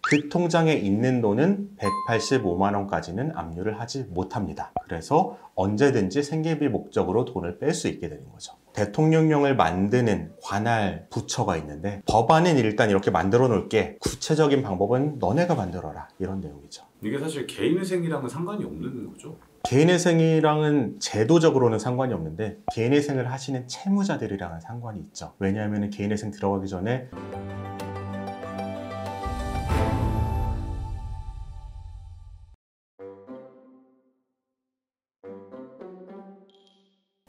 그 통장에 있는 돈은 185만 원까지는 압류를 하지 못합니다. 그래서 언제든지 생계비 목적으로 돈을 뺄 수 있게 되는 거죠. 대통령령을 만드는 관할 부처가 있는데 법안은 일단 이렇게 만들어 놓을게, 구체적인 방법은 너네가 만들어라, 이런 내용이죠. 이게 사실 개인회생이랑은 상관이 없는 거죠? 개인회생이랑은 제도적으로는 상관이 없는데 개인회생을 하시는 채무자들이랑은 상관이 있죠. 왜냐하면 개인회생 들어가기 전에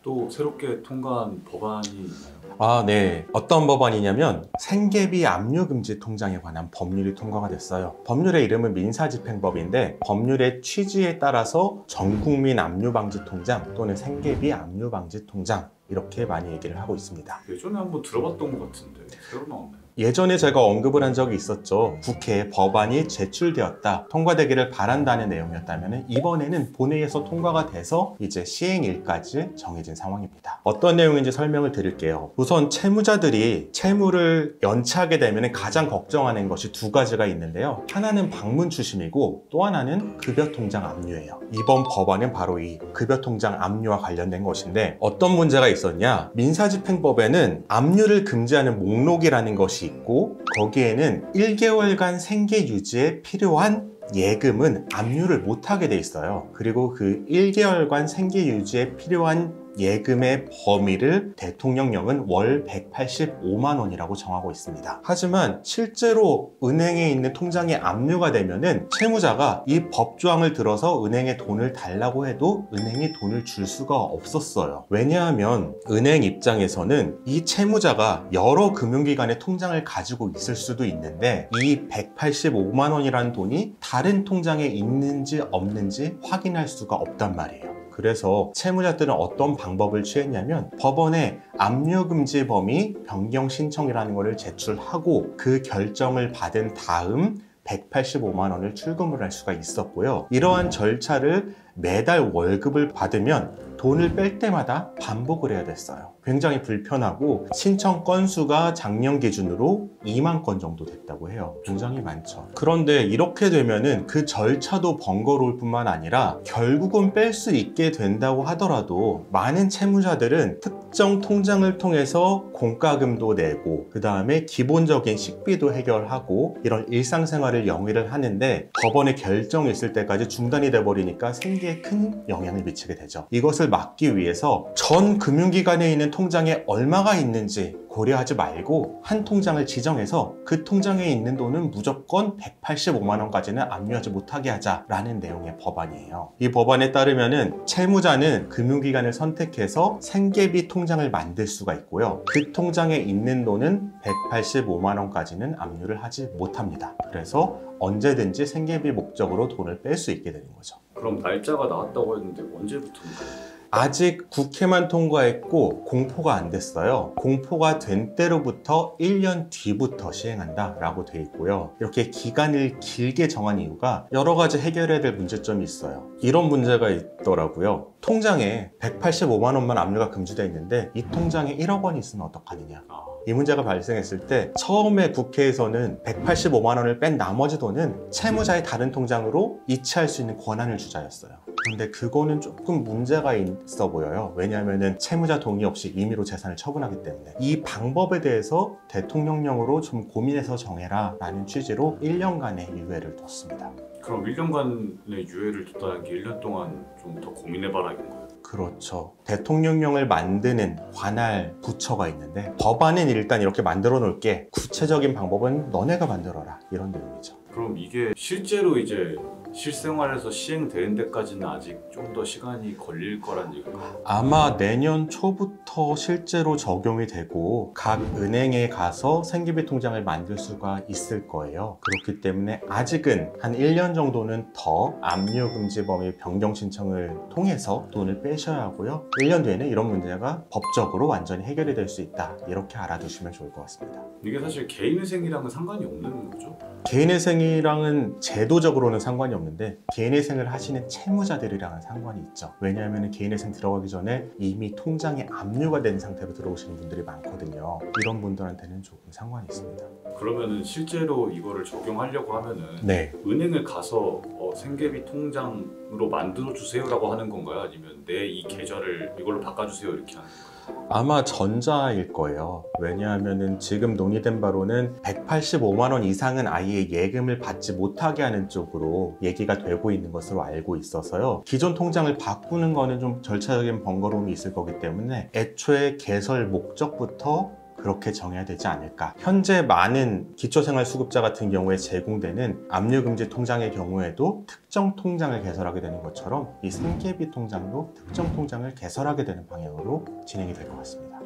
또 새롭게 통과한 법안이 있나요? 네. 어떤 법안이냐면 생계비 압류금지 통장에 관한 법률이 통과가 됐어요. 법률의 이름은 민사집행법인데 법률의 취지에 따라서 전국민 압류방지 통장 또는 생계비 압류방지 통장, 이렇게 많이 얘기를 하고 있습니다. 예전에 한번 들어봤던 것 같은데 새로 나왔네요. 예전에 제가 언급을 한 적이 있었죠. 국회에 법안이 제출되었다, 통과되기를 바란다는 내용이었다면 이번에는 본회의에서 통과가 돼서 이제 시행일까지 정해진 상황입니다. 어떤 내용인지 설명을 드릴게요. 우선 채무자들이 채무를 연체하게 되면 가장 걱정하는 것이 두 가지가 있는데요. 하나는 방문 추심이고 또 하나는 급여통장 압류예요. 이번 법안은 바로 이 급여통장 압류와 관련된 것인데, 어떤 문제가 있었냐, 민사집행법에는 압류를 금지하는 목록이라는 것이 있고 거기에는 1개월간 생계 유지에 필요한 예금은 압류를 못하게 돼 있어요. 그리고 그 1개월간 생계 유지에 필요한 예금의 범위를 대통령령은 월 185만 원이라고 정하고 있습니다. 하지만 실제로 은행에 있는 통장에 압류가 되면은 채무자가 이 법조항을 들어서 은행에 돈을 달라고 해도 은행이 돈을 줄 수가 없었어요. 왜냐하면 은행 입장에서는 이 채무자가 여러 금융기관의 통장을 가지고 있을 수도 있는데 이 185만 원이라는 돈이 다른 통장에 있는지 없는지 확인할 수가 없단 말이에요. 그래서 채무자들은 어떤 방법을 취했냐면 법원에 압류금지 범위 변경 신청이라는 것을 제출하고 그 결정을 받은 다음 185만 원을 출금을 할 수가 있었고요. 이러한 절차를 매달 월급을 받으면 돈을 뺄 때마다 반복을 해야 됐어요. 굉장히 불편하고 신청 건수가 작년 기준으로 2만 건 정도 됐다고 해요. 굉장히 많죠. 그런데 이렇게 되면은 그 절차도 번거로울 뿐만 아니라 결국은 뺄 수 있게 된다고 하더라도 많은 채무자들은 특정 통장을 통해서 공과금도 내고 그 다음에 기본적인 식비도 해결하고 이런 일상생활을 영위를 하는데 법원의 결정이 있을 때까지 중단이 돼버리니까 생계에 큰 영향을 미치게 되죠. 이것을 막기 위해서 전 금융기관에 있는 통장에 얼마가 있는지 고려하지 말고 한 통장을 지정해서 그 통장에 있는 돈은 무조건 185만 원까지는 압류하지 못하게 하자라는 내용의 법안이에요. 이 법안에 따르면은 채무자는 금융기관을 선택해서 생계비 통장을 만들 수가 있고요. 그 통장에 있는 돈은 185만 원까지는 압류를 하지 못합니다. 그래서 언제든지 생계비 목적으로 돈을 뺄 수 있게 되는 거죠. 그럼 날짜가 나왔다고 했는데 언제부터인가요? 아직 국회만 통과했고 공포가 안 됐어요. 공포가 된 때로부터 1년 뒤부터 시행한다 라고 돼 있고요. 이렇게 기간을 길게 정한 이유가 여러 가지 해결해야 될 문제점이 있어요. 이런 문제가 있더라고요. 통장에 185만 원만 압류가 금지되어 있는데 이 통장에 1억 원이 있으면 어떡하느냐. 이 문제가 발생했을 때 처음에 국회에서는 185만 원을 뺀 나머지 돈은 채무자의 다른 통장으로 이체할 수 있는 권한을 주자였어요. 근데 그거는 조금 문제가 있어 보여요. 왜냐하면 채무자 동의 없이 임의로 재산을 처분하기 때문에. 이 방법에 대해서 대통령령으로 좀 고민해서 정해라 라는 취지로 1년간의 유예를 뒀습니다. 그럼 1년간의 유예를 뒀다는 게 1년 동안 좀 더 고민해봐라 이건가요? 그렇죠. 대통령령을 만드는 관할 부처가 있는데 법안은 일단 이렇게 만들어 놓을게, 구체적인 방법은 너네가 만들어라, 이런 내용이죠. 그럼 이게 실제로 이제 실생활에서 시행되는 데까지는 아직 좀 더 시간이 걸릴 거란 얘기인가요? 아마 내년 초부터 실제로 적용이 되고 각 은행에 가서 생계비 통장을 만들 수가 있을 거예요. 그렇기 때문에 아직은 한 1년 정도는 더 압류금지 범위 변경 신청을 통해서 돈을 빼셔야 하고요. 1년 뒤에는 이런 문제가 법적으로 완전히 해결이 될 수 있다, 이렇게 알아두시면 좋을 것 같습니다. 이게 사실 개인회생이랑은 상관이 없는 거죠? 개인회생이랑은 제도적으로는 상관이 없는데 개인회생을 하시는 채무자들이랑은 상관이 있죠. 왜냐하면 개인회생 들어가기 전에 이미 통장에 압류가 된 상태로 들어오시는 분들이 많거든요. 이런 분들한테는 조금 상관이 있습니다. 그러면은 실제로 이거를 적용하려고 하면은 네. 은행을 가서 생계비 통장으로 만들어 주세요라고 하는 건가요? 아니면 내 이 계좌를 이걸로 바꿔주세요 이렇게 하는 건가요? 아마 전자일 거예요. 왜냐하면은 지금 논의된 바로는 185만 원 이상은 아예 예금을 받지 못하게 하는 쪽으로 얘기가 되고 있는 것으로 알고 있어서요. 기존 통장을 바꾸는 거는 좀 절차적인 번거로움이 있을 거기 때문에 애초에 개설 목적부터 그렇게 정해야 되지 않을까. 현재 많은 기초생활수급자 같은 경우에 제공되는 압류금지 통장의 경우에도 특정 통장을 개설하게 되는 것처럼 이 생계비 통장도 특정 통장을 개설하게 되는 방향으로 진행이 될 것 같습니다.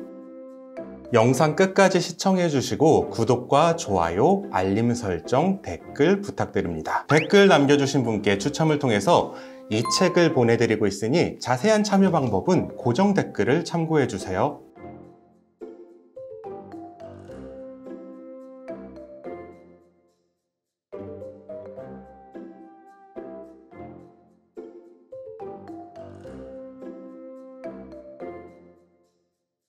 영상 끝까지 시청해 주시고 구독과 좋아요, 알림 설정, 댓글 부탁드립니다. 댓글 남겨주신 분께 추첨을 통해서 이 책을 보내드리고 있으니 자세한 참여 방법은 고정 댓글을 참고해 주세요.